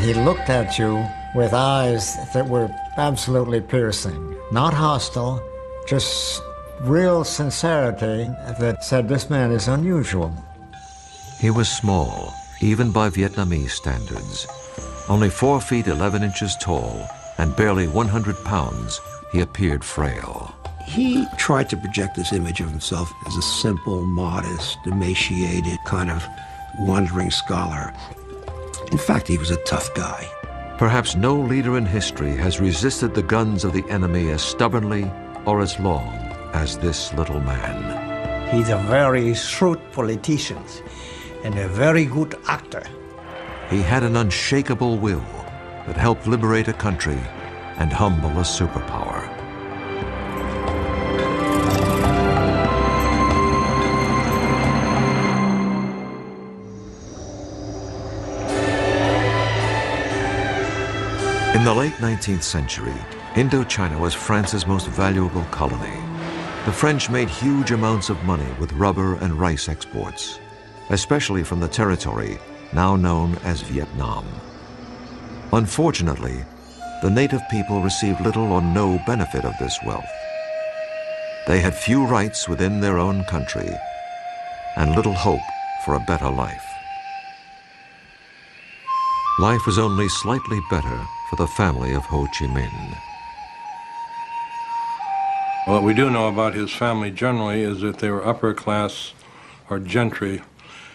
He looked at you with eyes that were absolutely piercing, not hostile, just real sincerity that said this man is unusual. He was small, even by Vietnamese standards. Only 4 feet 11 inches tall and barely 100 pounds, he appeared frail. He tried to project this image of himself as a simple, modest, emaciated, kind of wandering scholar. In fact, he was a tough guy. Perhaps no leader in history has resisted the guns of the enemy as stubbornly or as long as this little man. He's a very shrewd politician and a very good actor. He had an unshakable will that helped liberate a country and humble a superpower. In the late 19th century, Indochina was France's most valuable colony. The French made huge amounts of money with rubber and rice exports, especially from the territory now known as Vietnam. Unfortunately, the native people received little or no benefit of this wealth. They had few rights within their own country and little hope for a better life. Life was only slightly better for the family of Ho Chi Minh. What we do know about his family generally is that they were upper class or gentry,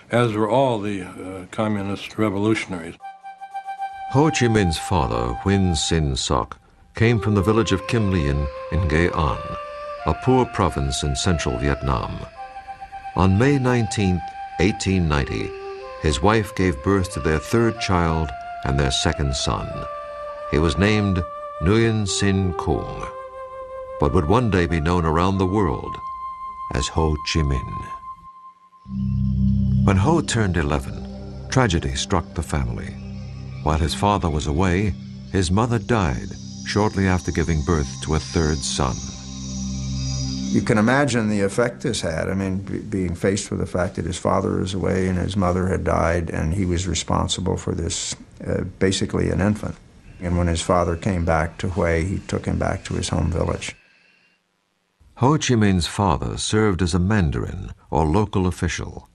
as were all the communist revolutionaries. Ho Chi Minh's father, Nguyễn Sinh Cung, came from the village of Kim Lien in Nghệ An, a poor province in central Vietnam. On May 19, 1890, his wife gave birth to their third child and their second son. He was named Nguyễn Sinh Cung, but would one day be known around the world as Ho Chi Minh. When Ho turned 11, tragedy struck the family. While his father was away, his mother died shortly after giving birth to a third son. You can imagine the effect this had. I mean, being faced with the fact that his father was away and his mother had died, and he was responsible for this, basically an infant. And when his father came back to Hue, he took him back to his home village. Ho Chi Minh's father served as a mandarin or local official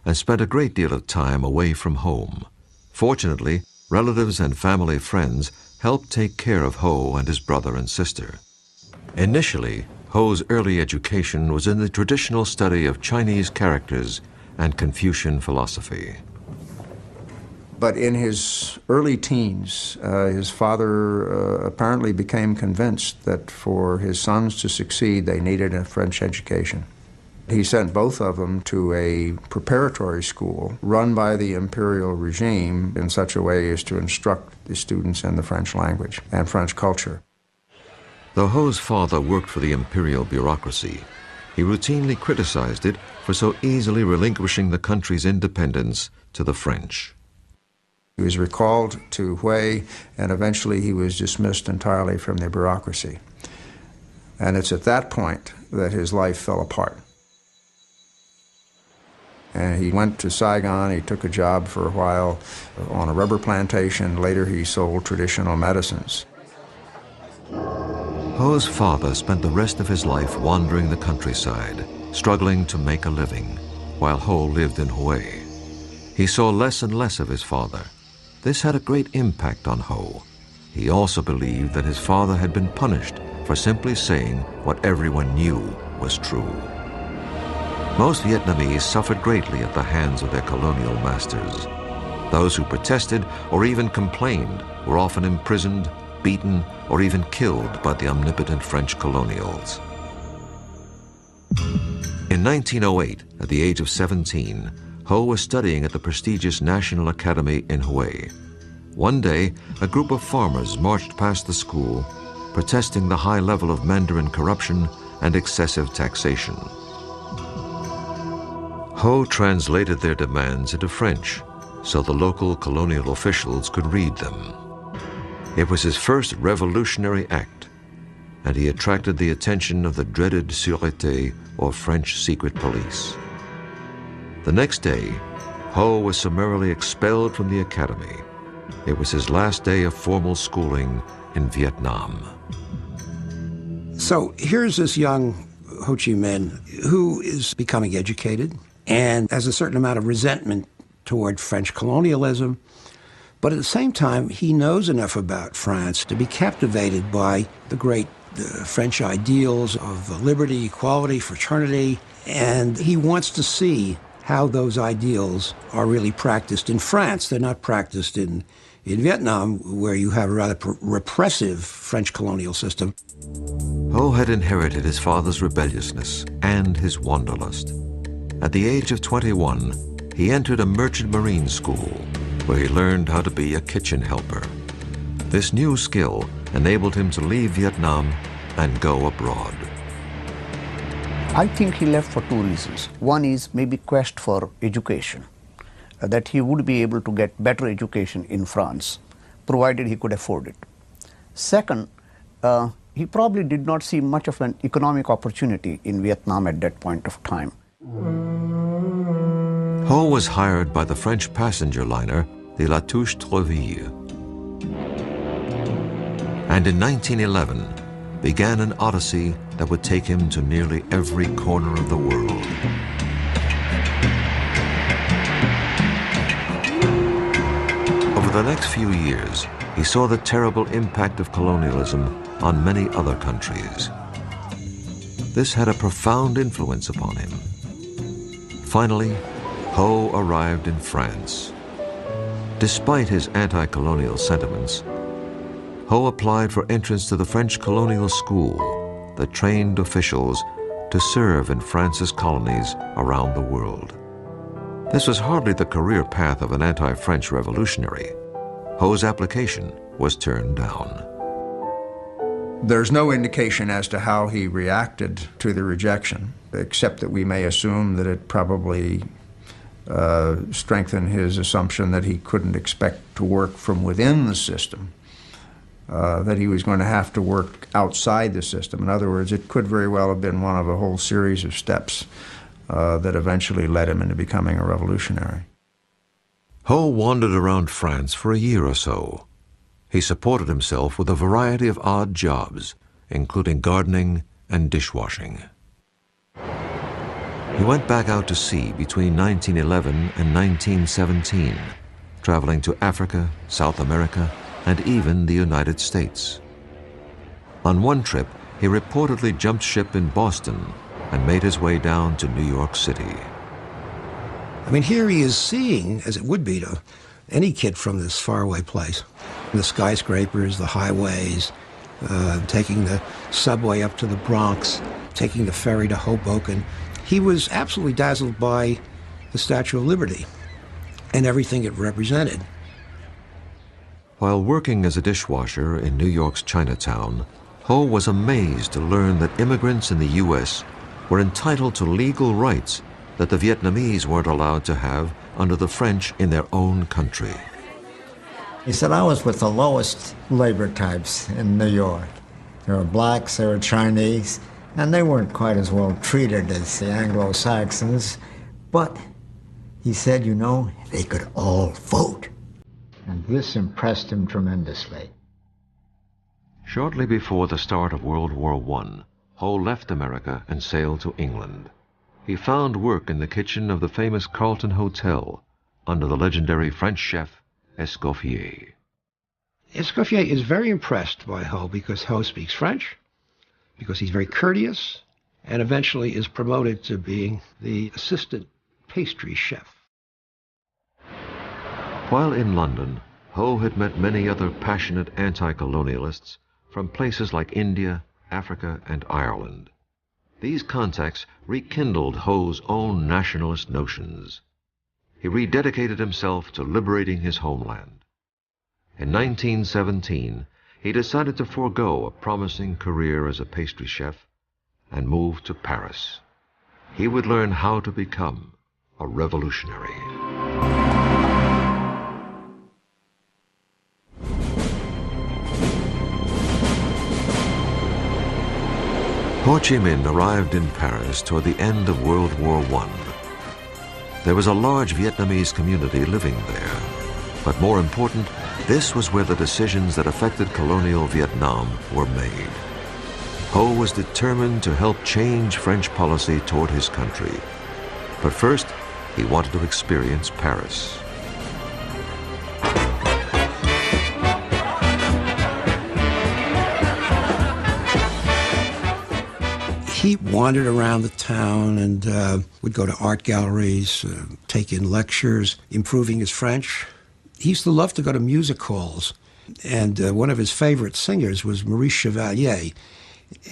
and spent a great deal of time away from home. Fortunately, relatives and family friends helped take care of Ho and his brother and sister. Initially, Ho's early education was in the traditional study of Chinese characters and Confucian philosophy. But in his early teens, his father apparently became convinced that for his sons to succeed, they needed a French education. He sent both of them to a preparatory school run by the imperial regime in such a way as to instruct the students in the French language and French culture. Though Ho's father worked for the imperial bureaucracy, he routinely criticized it for so easily relinquishing the country's independence to the French. He was recalled to Hue, and eventually he was dismissed entirely from the bureaucracy. And it's at that point that his life fell apart. And he went to Saigon, he took a job for a while on a rubber plantation. Later he sold traditional medicines. Ho's father spent the rest of his life wandering the countryside, struggling to make a living, while Ho lived in Hue. He saw less and less of his father. This had a great impact on Ho. He also believed that his father had been punished for simply saying what everyone knew was true. Most Vietnamese suffered greatly at the hands of their colonial masters. Those who protested or even complained were often imprisoned, beaten, or even killed by the omnipotent French colonials. In 1908, at the age of 17, Ho was studying at the prestigious National Academy in Hue. One day, a group of farmers marched past the school, protesting the high level of Mandarin corruption and excessive taxation. Ho translated their demands into French so the local colonial officials could read them. It was his first revolutionary act, and he attracted the attention of the dreaded Sûreté, or French secret police. The next day, Ho was summarily expelled from the academy. It was his last day of formal schooling in Vietnam. So here's this young Ho Chi Minh who is becoming educated and has a certain amount of resentment toward French colonialism. But at the same time, he knows enough about France to be captivated by the great French ideals of liberty, equality, fraternity, and he wants to see how those ideals are really practiced in France. They're not practiced in Vietnam, where you have a rather repressive French colonial system. Ho had inherited his father's rebelliousness and his wanderlust. At the age of 21, he entered a merchant marine school where he learned how to be a kitchen helper. This new skill enabled him to leave Vietnam and go abroad. I think he left for two reasons. One is maybe quest for education, that he would be able to get better education in France, provided he could afford it. Second, he probably did not see much of an economic opportunity in Vietnam at that point of time. Ho was hired by the French passenger liner, the La Touche-Treville, and in 1911 began an odyssey that would take him to nearly every corner of the world. Over the next few years, he saw the terrible impact of colonialism on many other countries. This had a profound influence upon him. Finally, Ho arrived in France. Despite his anti-colonial sentiments, Ho applied for entrance to the French colonial school that trained officials to serve in France's colonies around the world. This was hardly the career path of an anti-French revolutionary. Ho's application was turned down. There's no indication as to how he reacted to the rejection, except that we may assume that it probably strengthened his assumption that he couldn't expect to work from within the system, that he was going to have to work outside the system. In other words, it could very well have been one of a whole series of steps that eventually led him into becoming a revolutionary. Ho wandered around France for a year or so. He supported himself with a variety of odd jobs, including gardening and dishwashing. He went back out to sea between 1911 and 1917, traveling to Africa, South America, and even the United States. On one trip, he reportedly jumped ship in Boston and made his way down to New York City. I mean, here he is seeing, as it would be to any kid from this faraway place, the skyscrapers, the highways, taking the subway up to the Bronx, taking the ferry to Hoboken. He was absolutely dazzled by the Statue of Liberty and everything it represented. While working as a dishwasher in New York's Chinatown, Ho was amazed to learn that immigrants in the U.S. were entitled to legal rights that the Vietnamese weren't allowed to have under the French in their own country. He said, I was with the lowest labor types in New York. There were blacks, there were Chinese, and they weren't quite as well treated as the Anglo-Saxons, but he said, you know, they could all vote. And this impressed him tremendously. Shortly before the start of World War I, Ho left America and sailed to England. He found work in the kitchen of the famous Carlton Hotel under the legendary French chef Escoffier. Escoffier is very impressed by Ho because Ho speaks French, because he's very courteous, and eventually is promoted to being the assistant pastry chef. While in London, Ho had met many other passionate anti-colonialists from places like India, Africa, and Ireland. These contacts rekindled Ho's own nationalist notions. He rededicated himself to liberating his homeland. In 1917, he decided to forego a promising career as a pastry chef and move to Paris. He would learn how to become a revolutionary. Ho Chi Minh arrived in Paris toward the end of World War I. There was a large Vietnamese community living there, but more important, This was where the decisions that affected colonial Vietnam were made. Ho was determined to help change French policy toward his country. But first, he wanted to experience Paris. He wandered around the town and would go to art galleries, take in lectures, improving his French. He used to love to go to music halls, and one of his favorite singers was Maurice Chevalier.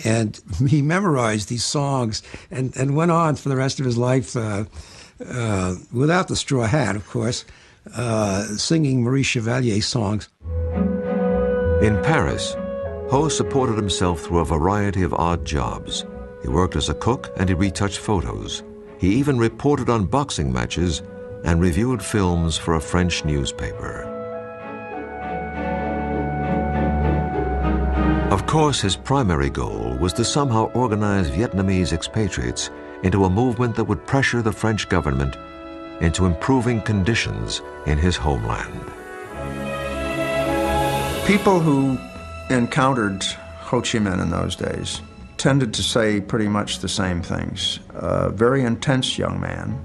And he memorized these songs and went on for the rest of his life, without the straw hat, of course, singing Maurice Chevalier songs. In Paris, Ho supported himself through a variety of odd jobs. He worked as a cook and he retouched photos. He even reported on boxing matches and reviewed films for a French newspaper. Of course, his primary goal was to somehow organize Vietnamese expatriates into a movement that would pressure the French government into improving conditions in his homeland. People who encountered Ho Chi Minh in those days tended to say pretty much the same things. Very intense young man,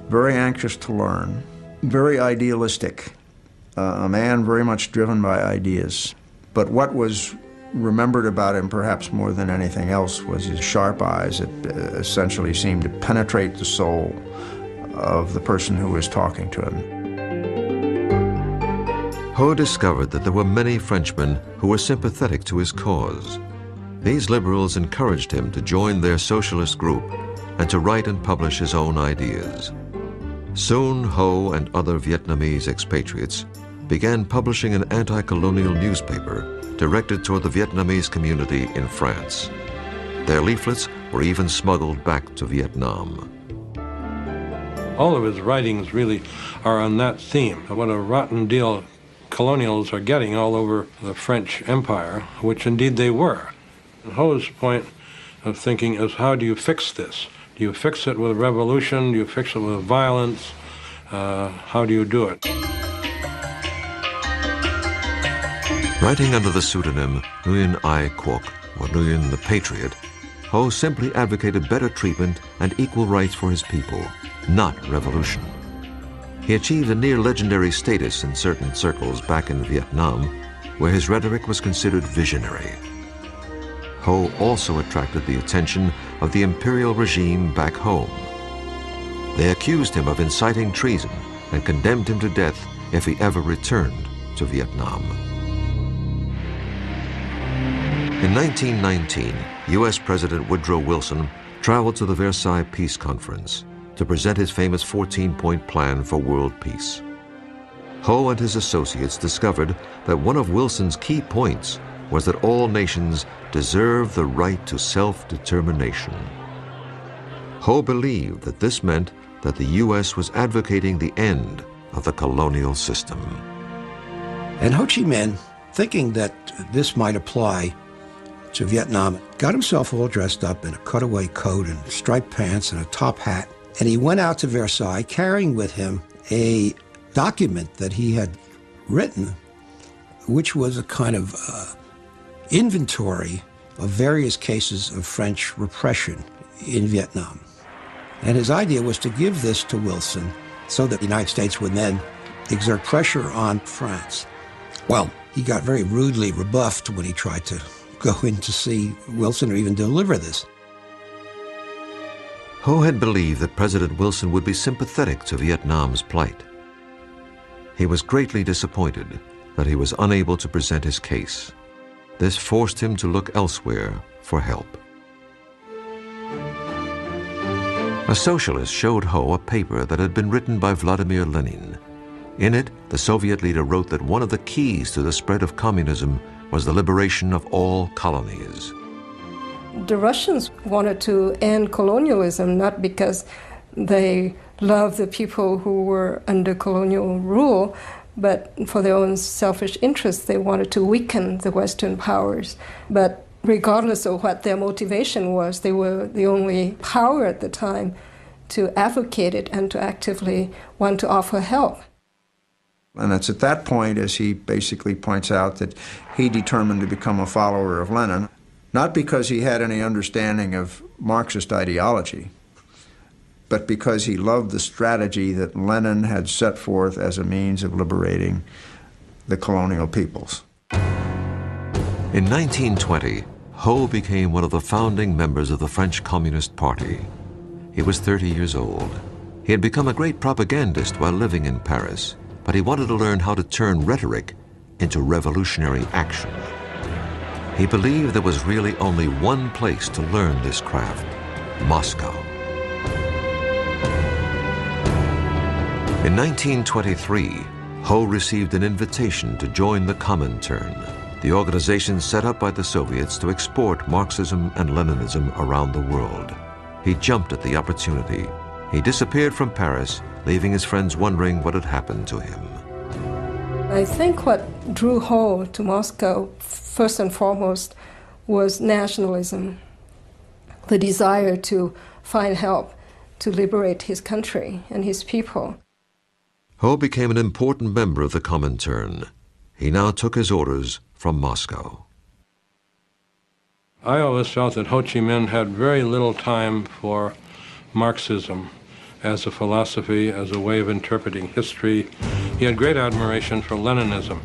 very anxious to learn, very idealistic, a man very much driven by ideas. But what was remembered about him perhaps more than anything else was his sharp eyes that essentially seemed to penetrate the soul of the person who was talking to him. Ho discovered that there were many Frenchmen who were sympathetic to his cause. These liberals encouraged him to join their socialist group and to write and publish his own ideas. Soon, Ho and other Vietnamese expatriates began publishing an anti-colonial newspaper directed toward the Vietnamese community in France. Their leaflets were even smuggled back to Vietnam. All of his writings really are on that theme, what a rotten deal colonials are getting all over the French Empire, which indeed they were. And Ho's point of thinking is, how do you fix this? Do you fix it with revolution? Do you fix it with violence? How do you do it? Writing under the pseudonym Nguyen Ai Quoc, or Nguyen the Patriot, Ho simply advocated better treatment and equal rights for his people, not revolution. He achieved a near-legendary status in certain circles back in Vietnam, where his rhetoric was considered visionary. Ho also attracted the attention of the imperial regime back home. They accused him of inciting treason and condemned him to death if he ever returned to Vietnam. In 1919, U.S. President Woodrow Wilson traveled to the Versailles Peace Conference to present his famous 14-point plan for world peace. Ho and his associates discovered that one of Wilson's key points was that all nations deserve the right to self-determination. Ho believed that this meant that the U.S. was advocating the end of the colonial system. And Ho Chi Minh, thinking that this might apply to Vietnam, got himself all dressed up in a cutaway coat and striped pants and a top hat, and he went out to Versailles carrying with him a document that he had written, which was a kind of inventory of various cases of French repression in Vietnam. And his idea was to give this to Wilson so that the United States would then exert pressure on France. Well, he got very rudely rebuffed when he tried to go in to see Wilson or even deliver this. Ho had believed that President Wilson would be sympathetic to Vietnam's plight. He was greatly disappointed that he was unable to present his case. This forced him to look elsewhere for help. A socialist showed Ho a paper that had been written by Vladimir Lenin. In it, the Soviet leader wrote that one of the keys to the spread of communism was the liberation of all colonies. The Russians wanted to end colonialism not because they loved the people who were under colonial rule, but for their own selfish interests. They wanted to weaken the Western powers. But regardless of what their motivation was, they were the only power at the time to advocate it and to actively want to offer help. And it's at that point, as he basically points out, that he determined to become a follower of Lenin, not because he had any understanding of Marxist ideology, but because he loved the strategy that Lenin had set forth as a means of liberating the colonial peoples. In 1920, Ho became one of the founding members of the French Communist Party. He was 30 years old. He had become a great propagandist while living in Paris, but he wanted to learn how to turn rhetoric into revolutionary action. He believed there was really only one place to learn this craft: Moscow. In 1923, Ho received an invitation to join the Comintern, the organization set up by the Soviets to export Marxism and Leninism around the world. He jumped at the opportunity. He disappeared from Paris, leaving his friends wondering what had happened to him. I think what drew Ho to Moscow, first and foremost, was nationalism, the desire to find help to liberate his country and his people. Ho became an important member of the Comintern. He now took his orders from Moscow. I always felt that Ho Chi Minh had very little time for Marxism as a philosophy, as a way of interpreting history. He had great admiration for Leninism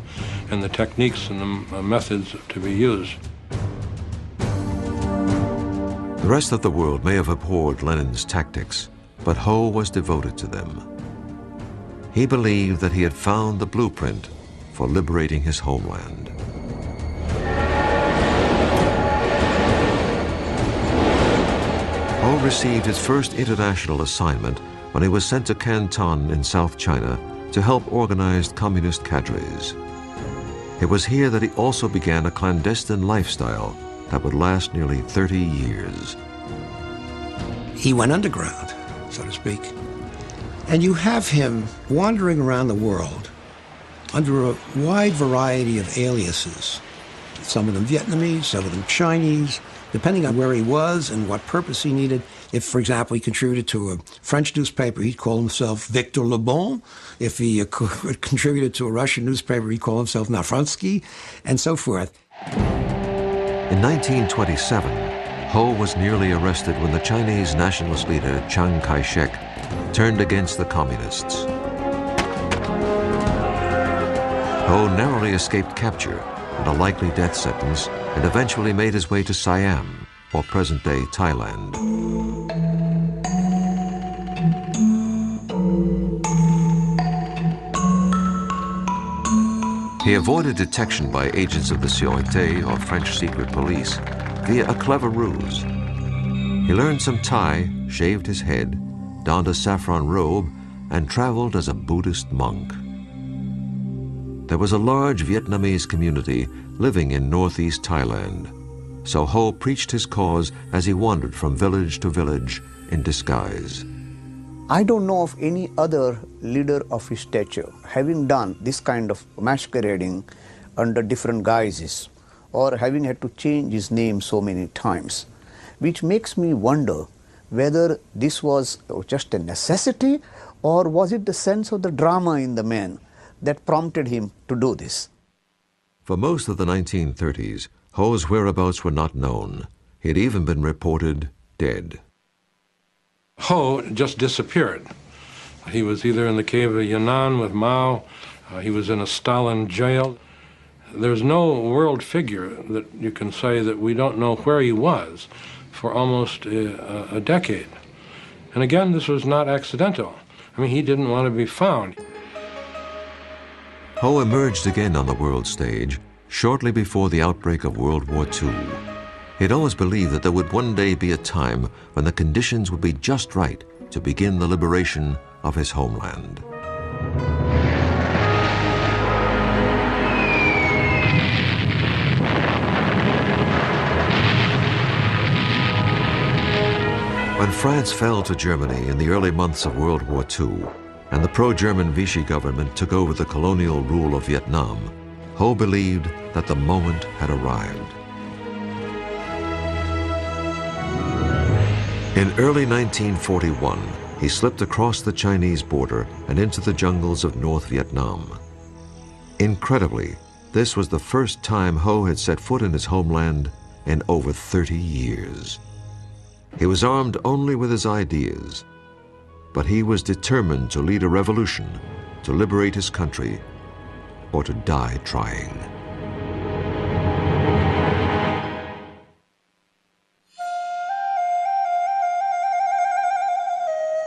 and the techniques and the methods to be used. The rest of the world may have abhorred Lenin's tactics, but Ho was devoted to them. He believed that he had found the blueprint for liberating his homeland. Ho received his first international assignment when he was sent to Canton in South China to help organize communist cadres. It was here that he also began a clandestine lifestyle that would last nearly 30 years. He went underground, so to speak. And you have him wandering around the world under a wide variety of aliases. Some of them Vietnamese, some of them Chinese, depending on where he was and what purpose he needed. If, for example, he contributed to a French newspaper, he'd call himself Victor Le Bon. If he contributed to a Russian newspaper, he'd call himself Nafransky, and so forth. In 1927, Ho was nearly arrested when the Chinese nationalist leader Chiang Kai-shek turned against the communists. Ho narrowly escaped capture and a likely death sentence, and eventually made his way to Siam, or present-day Thailand. He avoided detection by agents of the Sûreté, or French secret police, via a clever ruse. He learned some Thai, shaved his head, donned a saffron robe, and traveled as a Buddhist monk. There was a large Vietnamese community living in northeast Thailand, so Ho preached his cause as he wandered from village to village in disguise. I don't know of any other leader of his stature having done this kind of masquerading under different guises, or having had to change his name so many times, which makes me wonder whether this was just a necessity, or was it the sense of the drama in the man that prompted him to do this. For most of the 1930s, Ho's whereabouts were not known. He had even been reported dead. Ho just disappeared. He was either in the cave of Yan'an with Mao, he was in a Stalin jail. There's no world figure that you can say that we don't know where he was for almost a decade. And again, this was not accidental. I mean, he didn't want to be found. Ho emerged again on the world stage shortly before the outbreak of World War II. He'd always believed that there would one day be a time when the conditions would be just right to begin the liberation of his homeland. When France fell to Germany in the early months of World War II, and the pro-German Vichy government took over the colonial rule of Vietnam, Ho believed that the moment had arrived. In early 1941, he slipped across the Chinese border and into the jungles of North Vietnam. Incredibly, this was the first time Ho had set foot in his homeland in over 30 years. He was armed only with his ideas, but he was determined to lead a revolution, to liberate his country, or to die trying.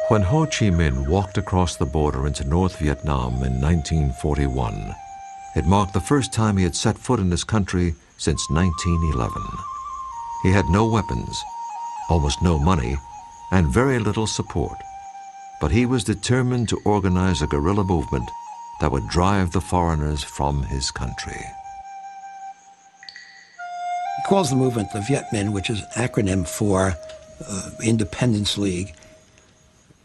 When Ho Chi Minh walked across the border into North Vietnam in 1941, it marked the first time he had set foot in his country since 1911. He had no weapons, almost no money, and very little support. But he was determined to organize a guerrilla movement that would drive the foreigners from his country. He calls the movement the Viet Minh, which is an acronym for Independence League.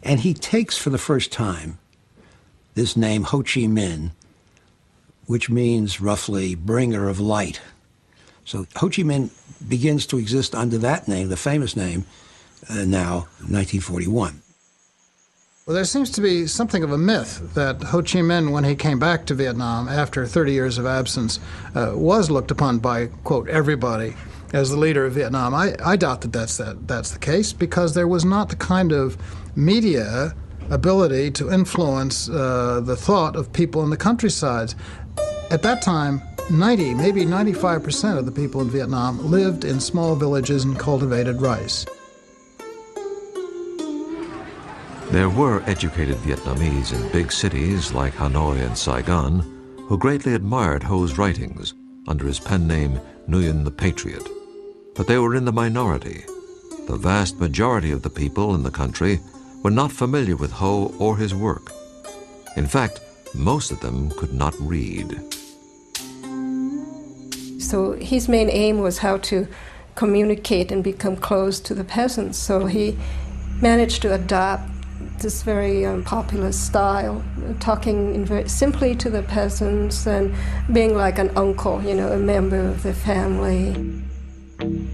And he takes for the first time this name Ho Chi Minh, which means roughly bringer of light. So Ho Chi Minh begins to exist under that name, the famous name, now 1941. Well, there seems to be something of a myth that Ho Chi Minh, when he came back to Vietnam after 30 years of absence, was looked upon by, quote, everybody as the leader of Vietnam. I doubt that that's the case, because there was not the kind of media ability to influence the thought of people in the countryside. At that time, 90, maybe 95% of the people in Vietnam lived in small villages and cultivated rice. There were educated Vietnamese in big cities like Hanoi and Saigon who greatly admired Ho's writings under his pen name Nguyen the Patriot. But they were in the minority. The vast majority of the people in the country were not familiar with Ho or his work. In fact, most of them could not read. So his main aim was how to communicate and become close to the peasants. So he managed to adopt this very popular style, talking very simply to the peasants and being like an uncle, you know, a member of the family.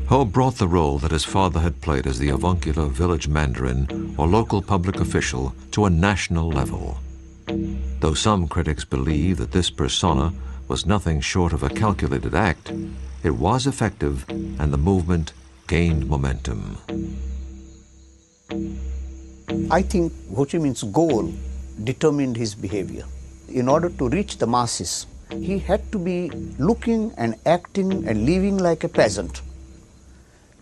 Ho brought the role that his father had played as the avuncular village mandarin or local public official to a national level. Though some critics believe that this persona was nothing short of a calculated act, it was effective and the movement gained momentum. I think Ho Chi Minh's goal determined his behavior. In order to reach the masses, he had to be looking and acting and living like a peasant,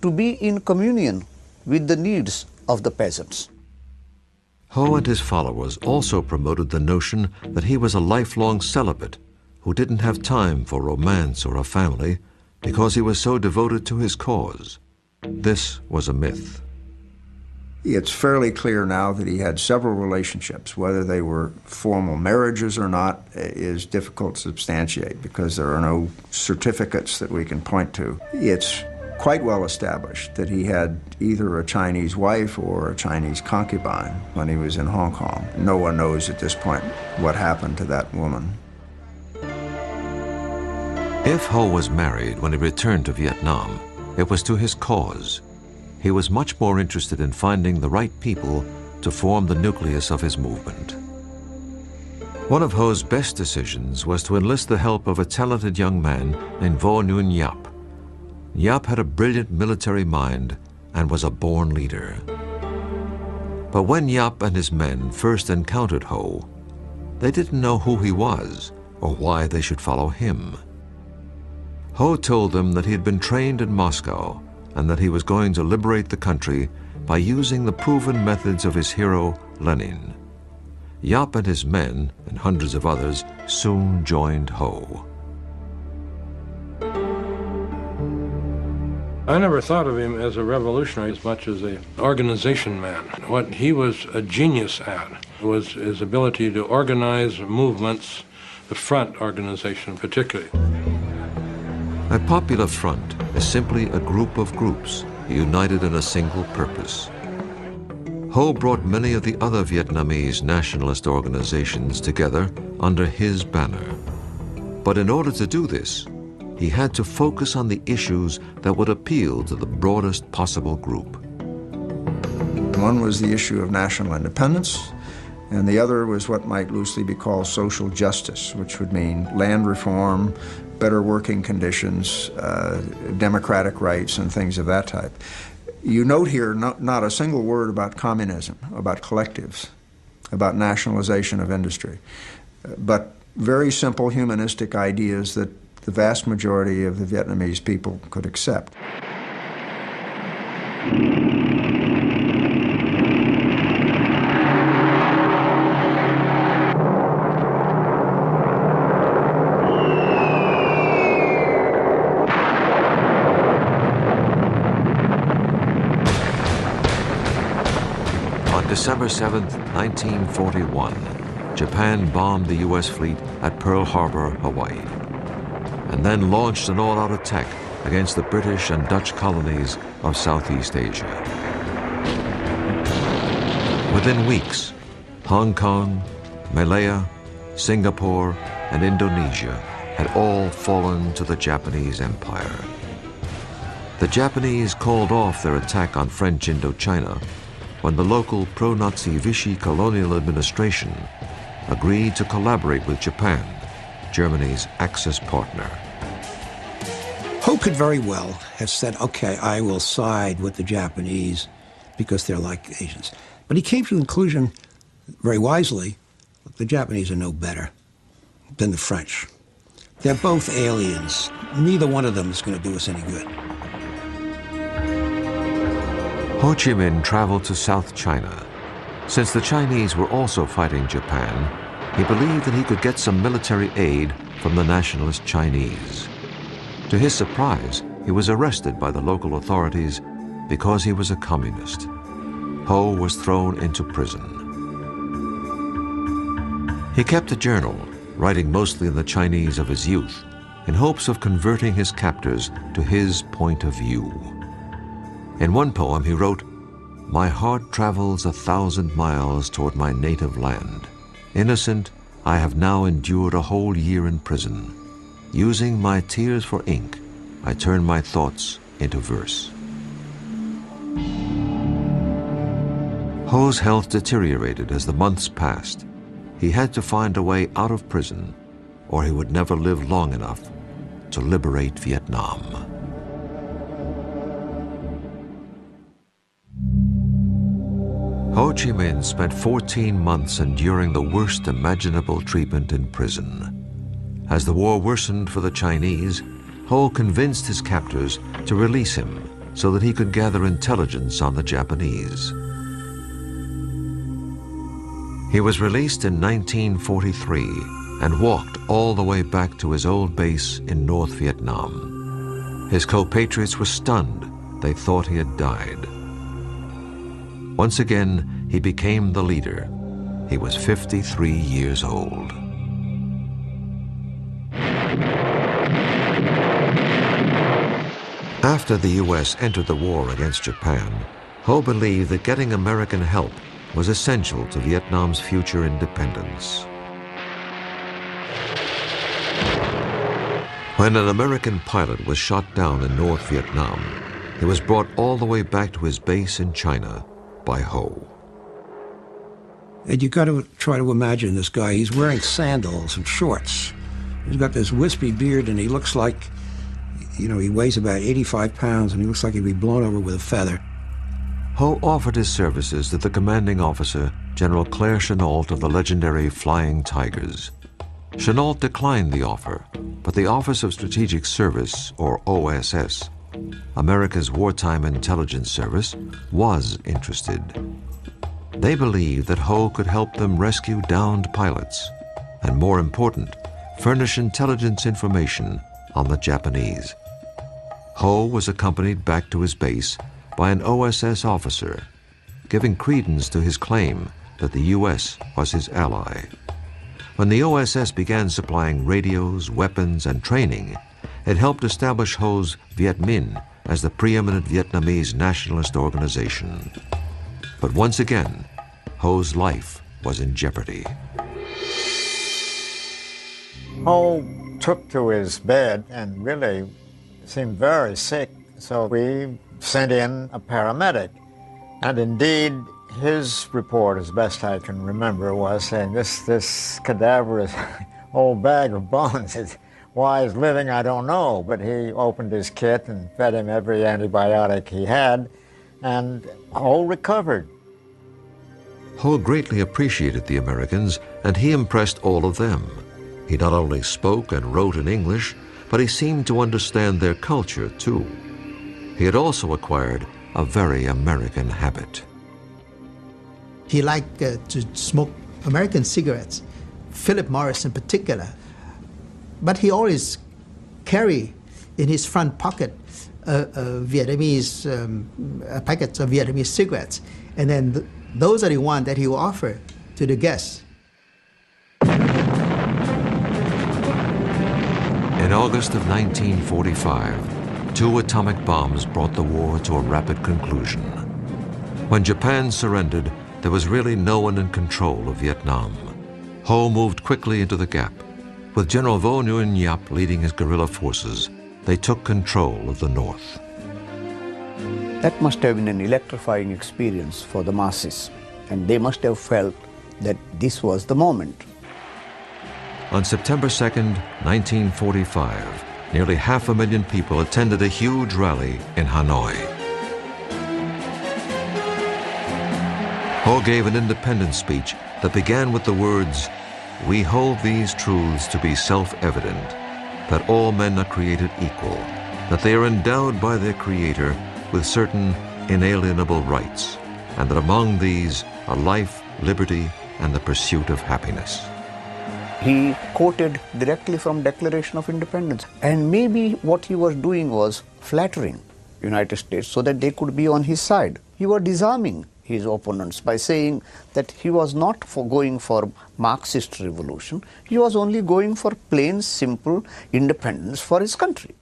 to be in communion with the needs of the peasants. Ho and his followers also promoted the notion that he was a lifelong celibate who didn't have time for romance or a family because he was so devoted to his cause. This was a myth. It's fairly clear now that he had several relationships. Whether they were formal marriages or not is difficult to substantiate because there are no certificates that we can point to. It's quite well established that he had either a Chinese wife or a Chinese concubine when he was in Hong Kong. No one knows at this point what happened to that woman. If Ho was married when he returned to Vietnam, it was to his cause. He was much more interested in finding the right people to form the nucleus of his movement. One of Ho's best decisions was to enlist the help of a talented young man named Vo Nguyen Giap. Giap had a brilliant military mind and was a born leader. But when Giap and his men first encountered Ho, they didn't know who he was or why they should follow him. Ho told them that he had been trained in Moscow and that he was going to liberate the country by using the proven methods of his hero, Lenin. Giap and his men, and hundreds of others, soon joined Ho. I never thought of him as a revolutionary as much as an organization man. What he was a genius at was his ability to organize movements, the front organization particularly. A popular front is simply a group of groups united in a single purpose. Ho brought many of the other Vietnamese nationalist organizations together under his banner. But in order to do this, he had to focus on the issues that would appeal to the broadest possible group. One was the issue of national independence, and the other was what might loosely be called social justice, which would mean land reform, better working conditions, democratic rights, and things of that type. You note here not a single word about communism, about collectives, about nationalization of industry, but very simple humanistic ideas that the vast majority of the Vietnamese people could accept. December 7, 1941, Japan bombed the U.S. fleet at Pearl Harbor, Hawaii, and then launched an all-out attack against the British and Dutch colonies of Southeast Asia. Within weeks, Hong Kong, Malaya, Singapore, and Indonesia had all fallen to the Japanese Empire. The Japanese called off their attack on French Indochina when the local pro-Nazi Vichy colonial administration agreed to collaborate with Japan, Germany's Axis partner. Ho could very well have said, okay, I will side with the Japanese because they're like Asians. But he came to the conclusion, very wisely, that the Japanese are no better than the French. They're both aliens. Neither one of them is going to do us any good. Ho Chi Minh traveled to South China. Since the Chinese were also fighting Japan, he believed that he could get some military aid from the nationalist Chinese. To his surprise, he was arrested by the local authorities because he was a communist. Ho was thrown into prison. He kept a journal, writing mostly in the Chinese of his youth, in hopes of converting his captors to his point of view. In one poem he wrote, "My heart travels 1,000 miles toward my native land. Innocent, I have now endured a whole year in prison. Using my tears for ink, I turn my thoughts into verse." Ho's health deteriorated as the months passed. He had to find a way out of prison, or he would never live long enough to liberate Vietnam. Ho Chi Minh spent 14 months enduring the worst imaginable treatment in prison. As the war worsened for the Chinese, Ho convinced his captors to release him so that he could gather intelligence on the Japanese. He was released in 1943 and walked all the way back to his old base in North Vietnam. His compatriots were stunned. They thought he had died. Once again, he became the leader. He was 53 years old. After the U.S. entered the war against Japan, Ho believed that getting American help was essential to Vietnam's future independence. When an American pilot was shot down in North Vietnam, he was brought all the way back to his base in China by Ho. And you got to try to imagine this guy. He's wearing sandals and shorts. He's got this wispy beard, and he looks like, you know, he weighs about 85 pounds, and he looks like he'd be blown over with a feather. Ho offered his services to the commanding officer, General Claire Chennault of the legendary Flying Tigers. Chennault declined the offer, but the Office of Strategic Service, or OSS, America's wartime intelligence service, was interested. They believed that Ho could help them rescue downed pilots, and more important, furnish intelligence information on the Japanese. Ho was accompanied back to his base by an OSS officer, giving credence to his claim that the U.S. was his ally. When the OSS began supplying radios, weapons, and training, it helped establish Ho's Viet Minh as the preeminent Vietnamese nationalist organization. But once again, Ho's life was in jeopardy. Ho took to his bed and really seemed very sick, so we sent in a paramedic. And indeed, His report, as best I can remember, was saying this cadaverous old bag of bones is why he's living, I don't know. But he opened his kit and fed him every antibiotic he had, and Ho recovered. Ho greatly appreciated the Americans, and he impressed all of them. He not only spoke and wrote in English, but he seemed to understand their culture too. He had also acquired a very American habit. He liked to smoke American cigarettes, Philip Morris in particular. But he always carried in his front pocket Vietnamese packets of Vietnamese cigarettes. And then those are the ones that he will offer to the guests. In August of 1945, 2 atomic bombs brought the war to a rapid conclusion. When Japan surrendered, there was really no one in control of Vietnam. Ho moved quickly into the gap. With General Vo Nguyen Giap leading his guerrilla forces, they took control of the north. That must have been an electrifying experience for the masses, and they must have felt that this was the moment. On September 2nd, 1945, nearly 500,000 people attended a huge rally in Hanoi. Ho gave an independence speech that began with the words, "We hold these truths to be self-evident, that all men are created equal, that they are endowed by their Creator with certain inalienable rights, and that among these are life, liberty, and the pursuit of happiness." He quoted directly from Declaration of Independence, and maybe what he was doing was flattering United States so that they could be on his side. He was disarming his opponents by saying that he was not going for Marxist revolution, he was only going for plain, simple independence for his country.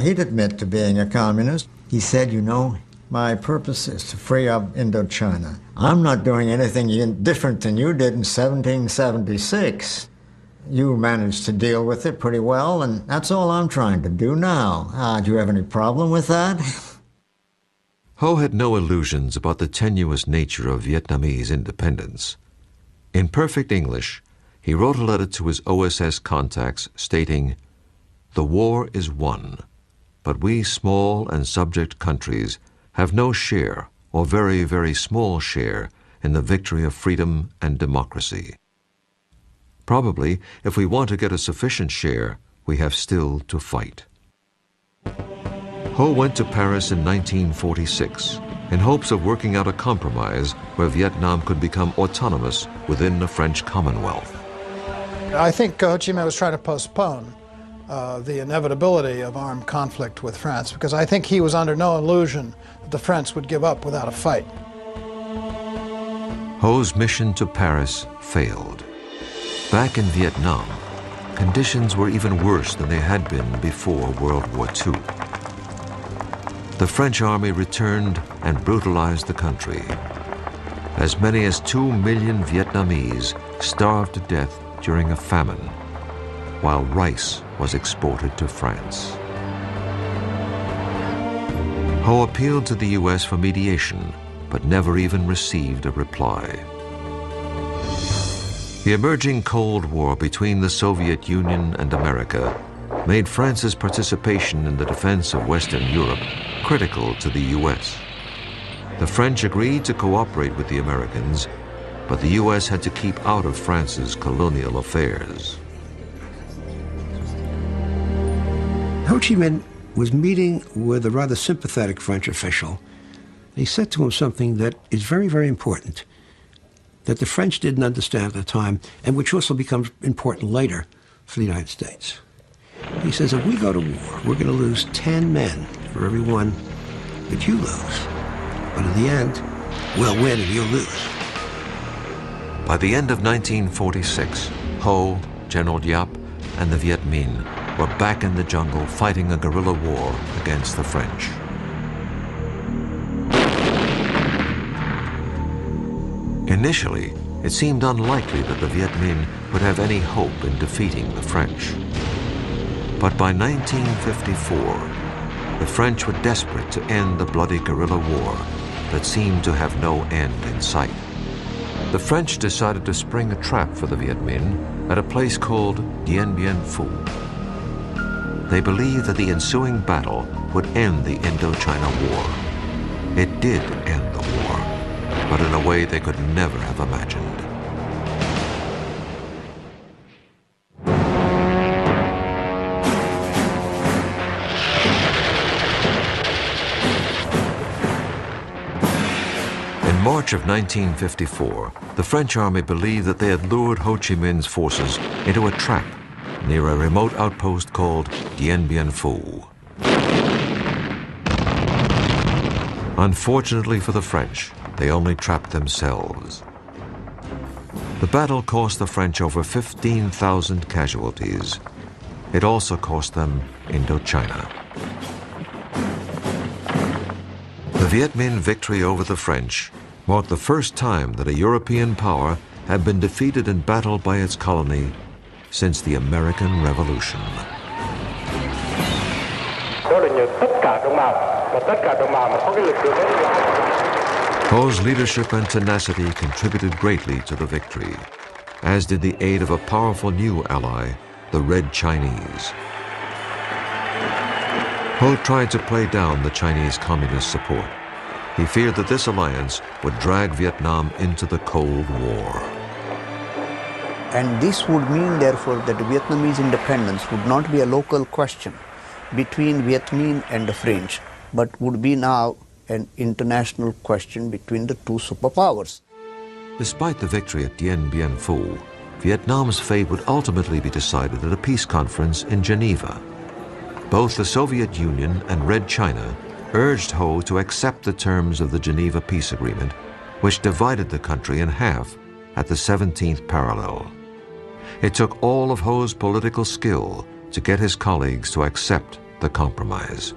He'd admit to being a communist. He said, you know, my purpose is to free up Indochina. I'm not doing anything different than you did in 1776. You managed to deal with it pretty well, and that's all I'm trying to do now. Do you have any problem with that? Ho had no illusions about the tenuous nature of Vietnamese independence. In perfect English, he wrote a letter to his OSS contacts stating, "The war is won, but we small and subject countries have no share or very, very small share in the victory of freedom and democracy. Probably, if we want to get a sufficient share, we have still to fight." Ho went to Paris in 1946 in hopes of working out a compromise where Vietnam could become autonomous within the French Commonwealth. I think Ho Chi Minh was trying to postpone the inevitability of armed conflict with France, because I think he was under no illusion that the French would give up without a fight. Ho's mission to Paris failed. Back in Vietnam, conditions were even worse than they had been before World War II. The French army returned and brutalized the country. As many as 2 million Vietnamese starved to death during a famine, while rice was exported to France. Ho appealed to the U.S. for mediation, but never even received a reply. The emerging Cold War between the Soviet Union and America made France's participation in the defense of Western Europe critical to the U.S. The French agreed to cooperate with the Americans, but the U.S. had to keep out of France's colonial affairs. Ho Chi Minh was meeting with a rather sympathetic French official. He said to him something that is very, very important, that the French didn't understand at the time, and which also becomes important later for the United States. He says, if we go to war, we're going to lose 10 men for every one that you lose. But in the end, we'll win and you'll lose. By the end of 1946, Ho, General Giap, and the Viet Minh were back in the jungle fighting a guerrilla war against the French. Initially, it seemed unlikely that the Viet Minh would have any hope in defeating the French. But by 1954, the French were desperate to end the bloody guerrilla war that seemed to have no end in sight. The French decided to spring a trap for the Viet Minh at a place called Dien Bien Phu. They believed that the ensuing battle would end the Indochina War. It did end the war, but in a way they could never have imagined. In March of 1954, the French army believed that they had lured Ho Chi Minh's forces into a trap near a remote outpost called Dien Bien Phu. Unfortunately for the French, they only trapped themselves. The battle cost the French over 15,000 casualties. It also cost them Indochina. The Viet Minh victory over the French marked the first time that a European power had been defeated in battle by its colony since the American Revolution. Ho's leadership and tenacity contributed greatly to the victory, as did the aid of a powerful new ally, the Red Chinese. Ho tried to play down the Chinese Communist support. He feared that this alliance would drag Vietnam into the Cold War. And this would mean, therefore, that Vietnamese independence would not be a local question between Viet Minh and the French, but would be now an international question between the two superpowers. Despite the victory at Dien Bien Phu, Vietnam's fate would ultimately be decided at a peace conference in Geneva. Both the Soviet Union and Red China urged Ho to accept the terms of the Geneva Peace Agreement, which divided the country in half at the 17th parallel. It took all of Ho's political skill to get his colleagues to accept the compromise.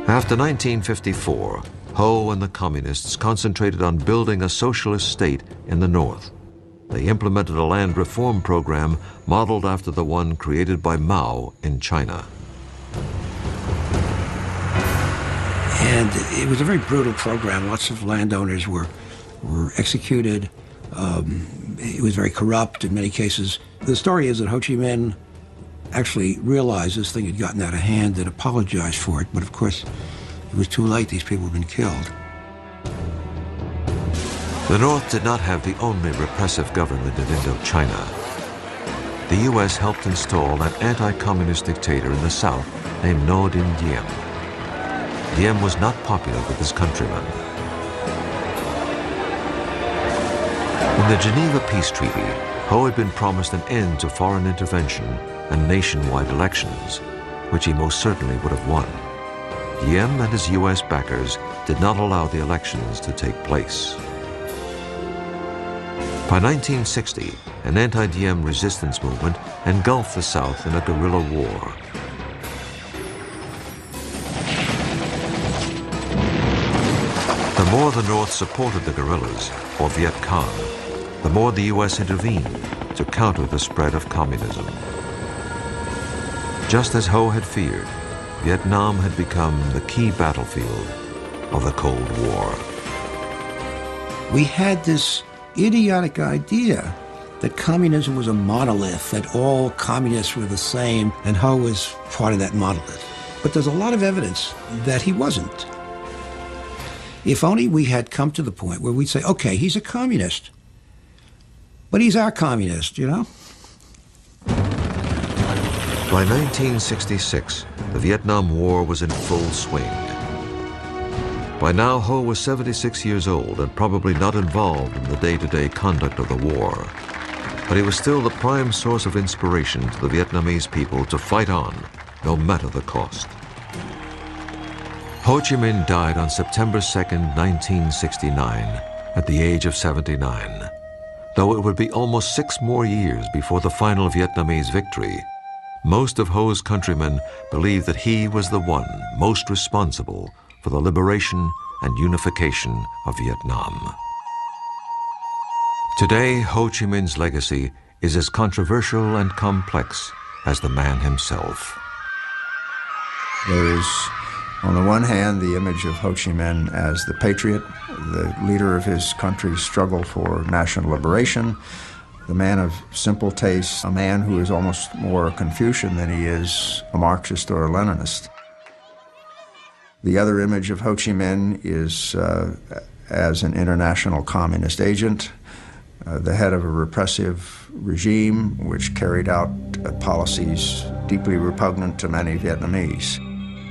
After 1954, Ho and the Communists concentrated on building a socialist state in the North. They implemented a land reform program modeled after the one created by Mao in China. And it was a very brutal program. Lots of landowners were executed. It was very corrupt in many cases. The story is that Ho Chi Minh actually realized this thing had gotten out of hand and apologized for it, but of course it was too late. These people had been killed. The North did not have the only repressive government in Indochina. The U.S. helped install an anti-communist dictator in the South named Ngo Dinh Diem. Diem was not popular with his countrymen. In the Geneva Peace Treaty, Ho had been promised an end to foreign intervention and nationwide elections, which he most certainly would have won. Diem and his U.S. backers did not allow the elections to take place. By 1960, an anti-Diem resistance movement engulfed the South in a guerrilla war. The more the North supported the guerrillas, or Viet Cong, the more the U.S. intervened to counter the spread of communism. Just as Ho had feared, Vietnam had become the key battlefield of the Cold War. We had this idiotic idea that communism was a monolith, that all communists were the same, and Ho was part of that monolith. But there's a lot of evidence that he wasn't. If only we had come to the point where we'd say, okay, he's a communist, but he's our communist, you know? By 1966, the Vietnam War was in full swing. By now, Ho was 76 years old and probably not involved in the day-to-day conduct of the war. But he was still the prime source of inspiration to the Vietnamese people to fight on, no matter the cost. Ho Chi Minh died on September 2nd, 1969, at the age of 79. Though it would be almost 6 more years before the final Vietnamese victory, most of Ho's countrymen believed that he was the one most responsible for the liberation and unification of Vietnam. Today, Ho Chi Minh's legacy is as controversial and complex as the man himself. There's On the one hand, the image of Ho Chi Minh as the patriot, the leader of his country's struggle for national liberation, the man of simple tastes, a man who is almost more a Confucian than he is a Marxist or a Leninist. The other image of Ho Chi Minh is as an international communist agent, the head of a repressive regime which carried out policies deeply repugnant to many Vietnamese.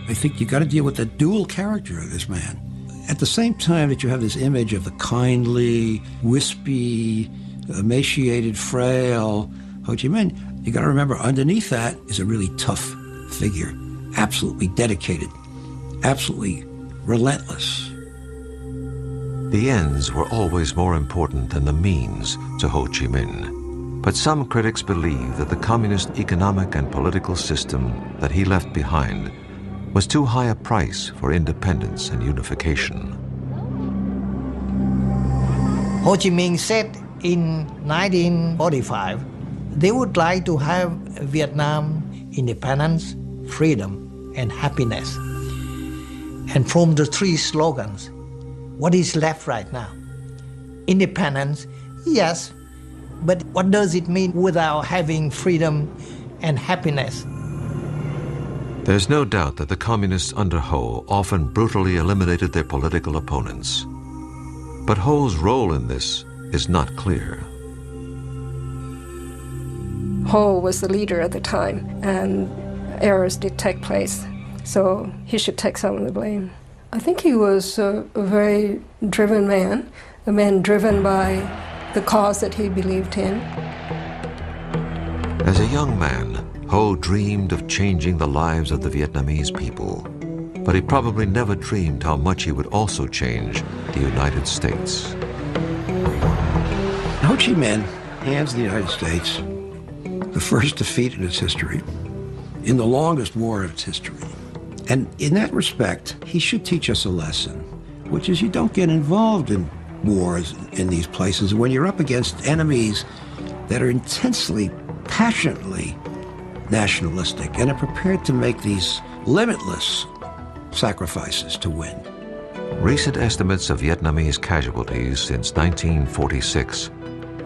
I think you got to deal with the dual character of this man. At the same time that you have this image of the kindly, wispy, emaciated, frail Ho Chi Minh, you got to remember underneath that is a really tough figure, absolutely dedicated, absolutely relentless. The ends were always more important than the means to Ho Chi Minh. But some critics believe that the communist economic and political system that he left behind was too high a price for independence and unification. Ho Chi Minh said in 1945, they would like to have Vietnam independence, freedom, and happiness. And from the three slogans, what is left right now? Independence, yes, but what does it mean without having freedom and happiness? There's no doubt that the communists under Ho often brutally eliminated their political opponents. But Ho's role in this is not clear. Ho was the leader at the time, and errors did take place, so he should take some of the blame. I think he was a very driven man, a man driven by the cause that he believed in. As a young man, Ho dreamed of changing the lives of the Vietnamese people, but he probably never dreamed how much he would also change the United States. Ho Chi Minh hands the United States the first defeat in its history, in the longest war of its history. And in that respect, he should teach us a lesson, which is you don't get involved in wars in these places when you're up against enemies that are intensely, passionately nationalistic and are prepared to make these limitless sacrifices to win. Recent estimates of Vietnamese casualties since 1946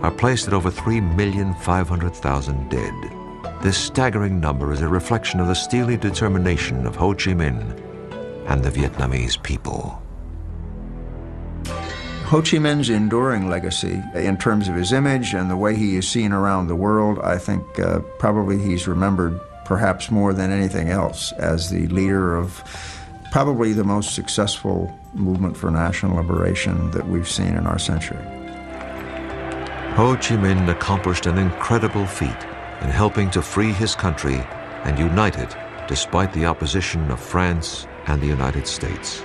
are placed at over 3,500,000 dead. This staggering number is a reflection of the steely determination of Ho Chi Minh and the Vietnamese people. Ho Chi Minh's enduring legacy, in terms of his image and the way he is seen around the world, I think probably he's remembered perhaps more than anything else as the leader of probably the most successful movement for national liberation that we've seen in our century. Ho Chi Minh accomplished an incredible feat in helping to free his country and unite it despite the opposition of France and the United States.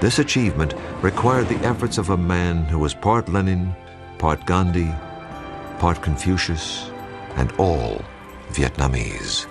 This achievement required the efforts of a man who was part Lenin, part Gandhi, part Confucius, and all Vietnamese.